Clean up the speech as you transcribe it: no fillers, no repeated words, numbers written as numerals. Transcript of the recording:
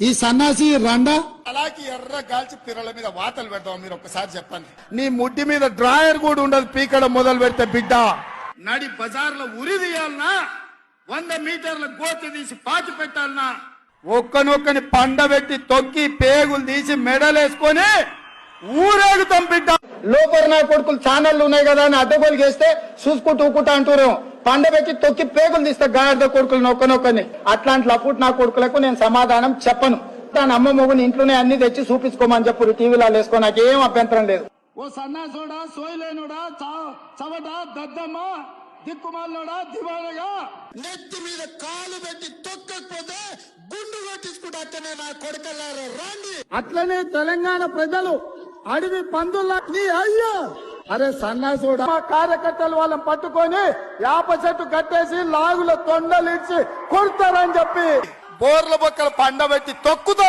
ఈ సన్నాసి రండా అలాగే ఎర్ర గాల్చి పిర్రల మీద వాతలు పెడతాం. మీరు ఒక్కసారి చెప్పండి. నీ ముడ్డి మీద డ్రాయర్ కూడా ఉండదు పీకడం మొదలు పెడితే బిడ్డ. నడి బజార్లో ఉరి తీయాలనా, 100 మీటర్ల గోతి తీసి పాతి పెట్టాలనా, ఒక్కనొక్కని పండబెట్టి తొక్కి పేగులు తీసి మెడలేసుకొని ఊరేగుతాం బిడ్డ. లోపల నా కొడుకులు ఛానళ్లు ఉన్నాయి కదా అని అడ్డగోలిగేస్తే చూసుకుంటూ ఊకుంటా అంటారు. పండబెట్టి తొక్కి పేగులు తీస్తే గాడిద కొడుకులు నొక్కనొక్కని. అట్లాంటి లపుట్ నా కొడుకులకు నేను సమాధానం చెప్పను. దాని అమ్మ మొగుని ఇంట్లోనే అన్ని తెచ్చి చూపించుకోమని చెప్పు టీవీలో వేసుకో, నాకేం అభ్యంతరం లేదు. ఓ సన్నాసోడా, సోయలేనుడా, చవట, దద్దమ్మ, దిక్కుమాలోడా, దివానగా నెత్తి మీద కాలు పెట్టి తొక్కకపోతే గుండు కొట్టించుకుంటే నా కొడుకల్లారా రండి. అట్లనే తెలంగాణ ప్రజలు అడవి పందుల్లా నీ అయ్యా అరే సన్నాసుడా, మా కార్యకర్తలు వాళ్ళని పట్టుకొని యాప చెట్టు కట్టేసి లాగుల తొండలు ఇచ్చి కొడతారని చెప్పి బోర్ల బొక్కలు పండబెట్టి తొక్కుతా.